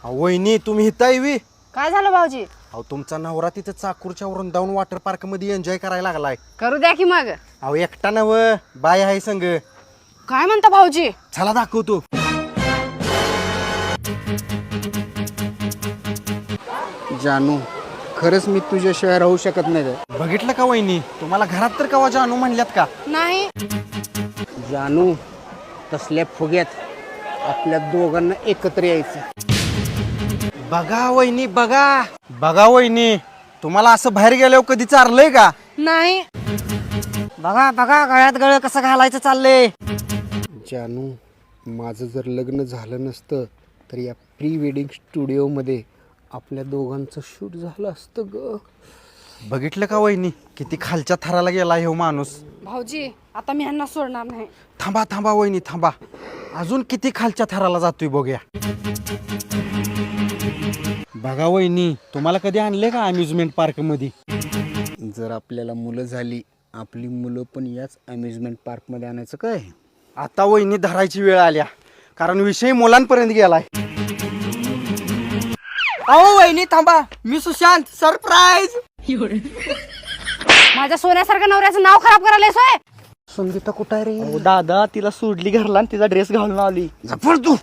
वहिनी तुम्ही इथं यावी. काय झालं भाऊजी? अहो तुमचा नवरा तिथं चाकूरच्या वरून जाऊन वॉटर पार्क मध्ये एन्जॉय करायला लागलाय. करू द्या की मग. अहो एकटा नव बाय आहे संग. काय म्हणता भाऊजी? चला दाखवतो. जानू, खरंच मी तुझ्याशिवाय राहू शकत नाही. बघितलं का वहिनी, तुम्हाला घरात तर कवा जानू म्हणल्यात का? नाही. जानू, तसल्या फुग्यात आपल्या दोघांना एकत्र यायचं. बघा वहिनी बघा. बघा वहिनी, तुम्हाला असं बाहेर गेल्यावर कधी चारलंय का? नाही. बघा बघा गळ्यात गळ कसं घालायचं चाललंय. जानू, माझं जर लग्न झालं नसतं तर या प्री वेडिंग स्टुडिओमध्ये आपल्या दोघांचं शूट झालं असतं ग. बघितलं का वहिनी, किती खालच्या थराला गेला हे माणूस. भाऊजी आता मी ह्यांना सोडणार नाही. थांबा थांबा वहिनी थांबा, अजून किती खालच्या थराला जातोय बघूया. बघा वहिनी, तुम्हाला कधी आणले का अम्युजमेंट पार्क मध्ये? जर आपल्याला मुलं झाली, आपली मुलं पण याच अम्युजमेंट पार्कमध्ये आणायचं काय? आता वहिनी धरायची वेळ आल्या, कारण विषय मुलांपर्यंत गेलाय. अहो वहिनी थांबा, मी सुशांत. सरप्राईज. माझ्या सोन्यासारख्या नवऱ्याचं नाव खराब करायला सोय. संगीता कुठं आहे रे? दादा तिला सोडली घरला आणि तिचा ड्रेस घालून आली. जपून तू.